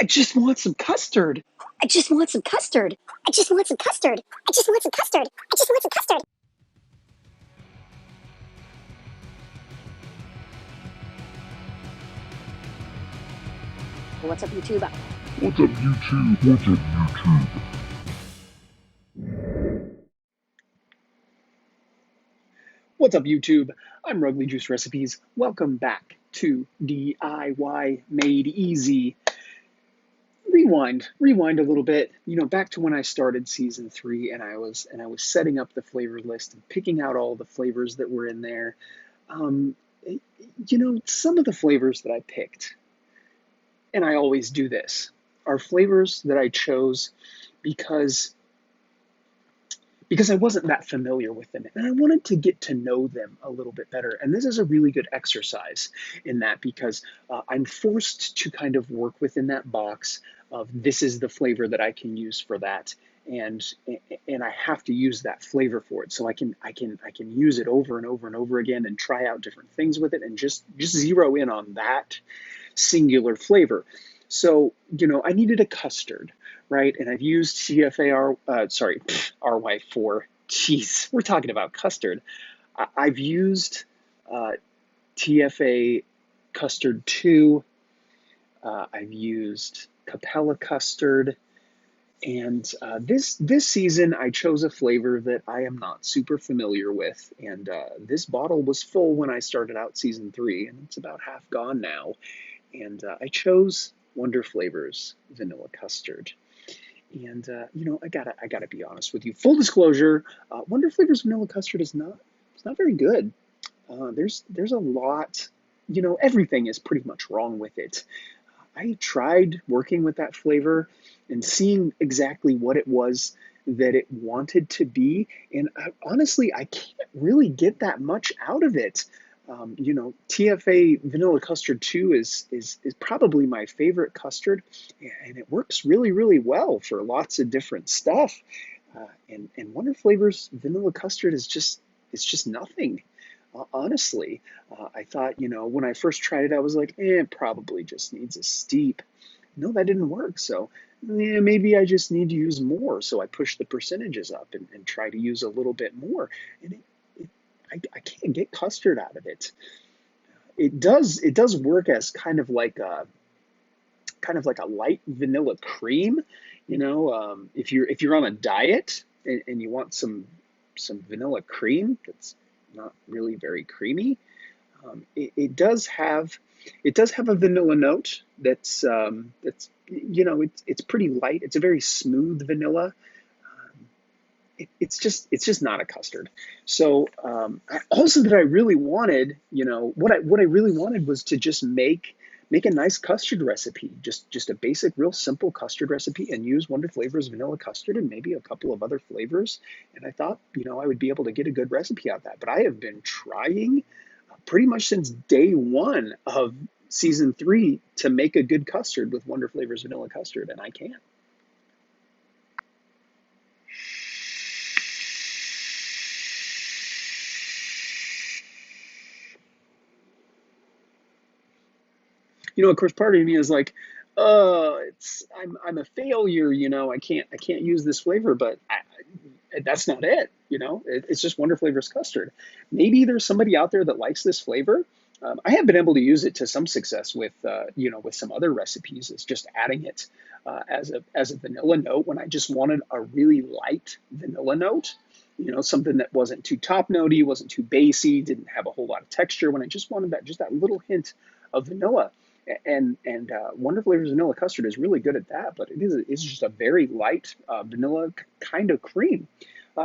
I just want some custard. I just want some custard. I just want some custard. I just want some custard. I just want some custard. What's up, YouTube? What's up, YouTube? What's up, YouTube? What's up, YouTube? I'm Rugly Juice Recipes. Welcome back to DIY Made Easy. Rewind a little bit. Back to when I started season 3, and I was setting up the flavor list and picking out all the flavors that were in there. Um, some of the flavors that I picked, and I always do this, are flavors that I chose because I wasn't that familiar with them, and I wanted to get to know them a little bit better. And this is a really good exercise in that, because I'm forced to kind of work within that box of this is the flavor that I can use for that, and I have to use that flavor for it, so I can use it over and over and over again and try out different things with it and just zero in on that singular flavor. So I needed a custard, right? And I've used RY4. Jeez, we're talking about custard. I've used TFA Custard 2. I've used Capella Custard. And this season, I chose a flavor that I am not super familiar with. And this bottle was full when I started out season 3, and it's about half gone now. And I chose Wonder Flavors Vanilla Custard. And I gotta be honest with you. Full disclosure, Wonder Flavors Vanilla Custard is not very good. There's a lot, everything is pretty much wrong with it. I tried working with that flavor and seeing exactly what it was that it wanted to be, and honestly, I can't really get that much out of it. TFA Vanilla Custard 2 is probably my favorite custard, and it works really, really well for lots of different stuff. And Wonder Flavors Vanilla Custard is just nothing. Honestly, I thought, when I first tried it, I was like, it probably just needs a steep. No, that didn't work. So maybe I just need to use more. So I pushed the percentages up and try to use a little bit more. And I can't get custard out of it. It does work as kind of like a light vanilla cream. If you're on a diet and you want some vanilla cream that's not really very creamy, it does have a vanilla note that's it's pretty light. It's a very smooth vanilla. It's just not a custard. So also that I really wanted, what I really wanted was to just make a nice custard recipe, just a basic, real simple custard recipe, and use Wonder Flavors Vanilla Custard and maybe a couple of other flavors. And I thought, I would be able to get a good recipe out of that. But I have been trying pretty much since day 1 of season 3 to make a good custard with Wonder Flavors Vanilla Custard, and I can't. Of course, part of me is like, I'm a failure. I can't use this flavor, but that's not it. It's just Wonder Flavors custard. Maybe there's somebody out there that likes this flavor. I have been able to use it to some success with with some other recipes. It's just adding it as a vanilla note when I just wanted a really light vanilla note. Something that wasn't too top notey, wasn't too bassy, didn't have a whole lot of texture. When I just wanted that little hint of vanilla. And Wonder Flavors Vanilla Custard is really good at that, but it's just a very light vanilla kind of cream.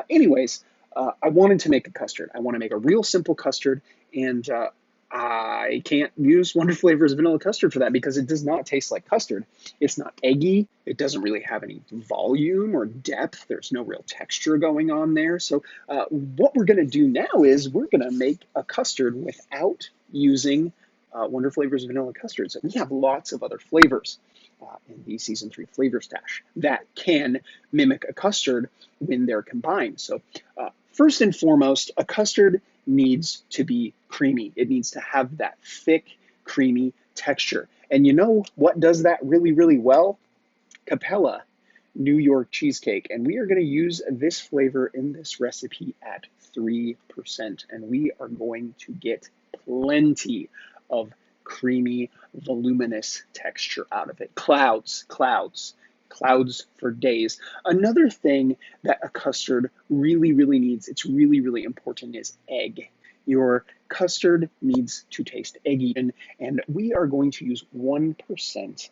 Anyways, I wanted to make a custard. I want to make a real simple custard, and I can't use Wonder Flavors Vanilla Custard for that because it does not taste like custard. It's not eggy. It doesn't really have any volume or depth. There's no real texture going on there. So what we're going to do now is we're going to make a custard without using Wonder Flavors Vanilla Custards. And we have lots of other flavors in the Season 3 flavor stash that can mimic a custard when they're combined. So first and foremost, a custard needs to be creamy. It needs to have that thick, creamy texture. And you know what does that really, really well? Capella New York cheesecake. And we are going to use this flavor in this recipe at 3%. And we are going to get plenty of creamy, voluminous texture out of it. Clouds, clouds, clouds for days. Another thing that a custard really, really needs, it's really, really important, is egg. Your custard needs to taste eggy, and we are going to use 1%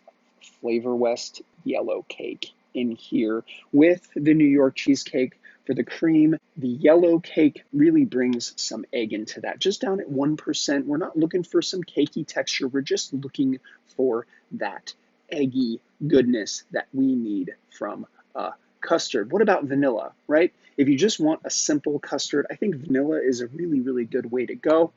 Flavor West yellow cake in here with the New York cheesecake. For the cream, the yellow cake really brings some egg into that. Just down at 1%, we're not looking for some cakey texture. We're just looking for that eggy goodness that we need from a custard. What about vanilla, right? If you just want a simple custard, I think vanilla is a really, really good way to go.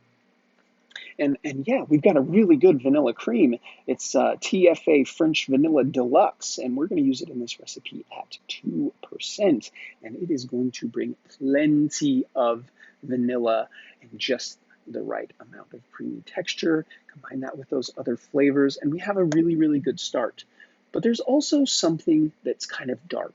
And yeah, we've got a really good vanilla cream. It's TFA French Vanilla Deluxe, and we're going to use it in this recipe at 2%. And it is going to bring plenty of vanilla and just the right amount of creamy texture. Combine that with those other flavors, and we have a really, really good start. But there's also something that's kind of dark,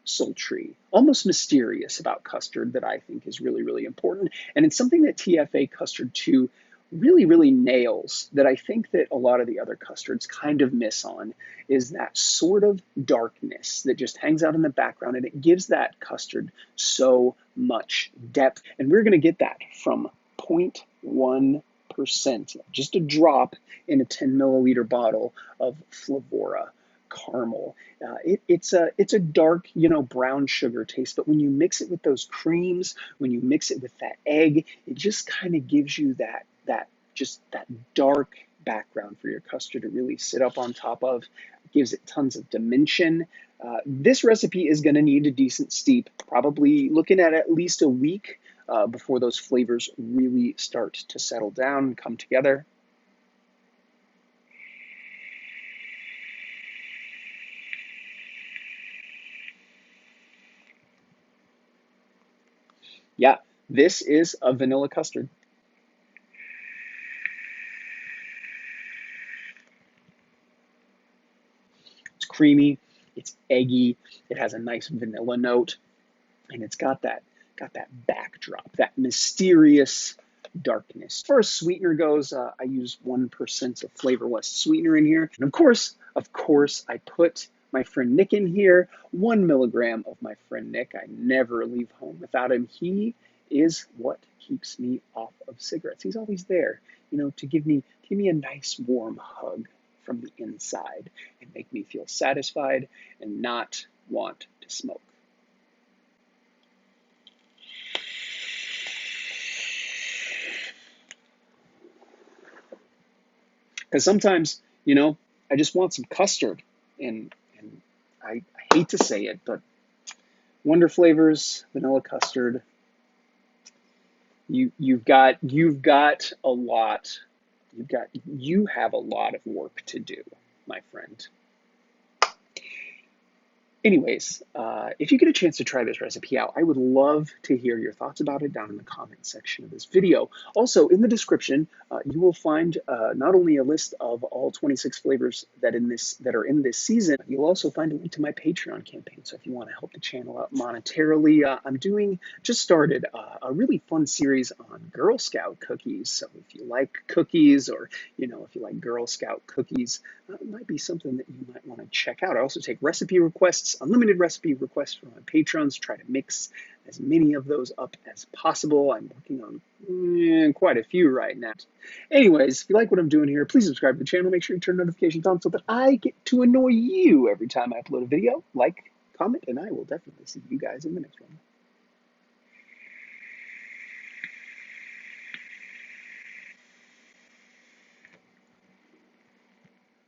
sultry, almost mysterious about custard that I think is really, really important. And it's something that TFA Custard 2 really, really nails, that I think that a lot of the other custards kind of miss on, is that sort of darkness that just hangs out in the background, and it gives that custard so much depth. And we're going to get that from 0.1%, just a drop in a 10 milliliter bottle of Flavora caramel. It's a dark, brown sugar taste, but when you mix it with those creams, when you mix it with that egg, it just kind of gives you that dark background for your custard to really sit up on top of. It gives it tons of dimension. This recipe is going to need a decent steep, probably looking at least a week before those flavors really start to settle down and come together. Yeah, this is a vanilla custard. It's creamy, it's eggy, it has a nice vanilla note, and it's got that backdrop, that mysterious darkness. As far as sweetener goes, I use 1% of Flavor West sweetener in here. And of course, I put my friend Nick in here. 1 milligram of my friend Nick. I never leave home without him. He is what keeps me off of cigarettes. He's always there, to give me a nice warm hug from the inside and make me feel satisfied and not want to smoke. Because sometimes, I just want some custard, and I hate to say it, but Wonder Flavors, vanilla custard, you've got a lot, you have a lot of work to do, my friend. Anyways, if you get a chance to try this recipe out, I would love to hear your thoughts about it down in the comment section of this video. Also, in the description, you will find not only a list of all 26 flavors that are in this season, you'll also find a link to my Patreon campaign. So if you want to help the channel out monetarily, I'm just started a really fun series on Girl Scout cookies. So if you like cookies, or if you like Girl Scout cookies, it might be something that you might want to check out. I also take recipe requests, unlimited recipe requests from my patrons, try to mix as many of those up as possible. I'm working on quite a few right now. Anyways, if you like what I'm doing here, please subscribe to the channel. Make sure you turn notifications on so that I get to annoy you every time I upload a video. Like, comment, and I will definitely see you guys in the next one.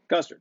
Custard.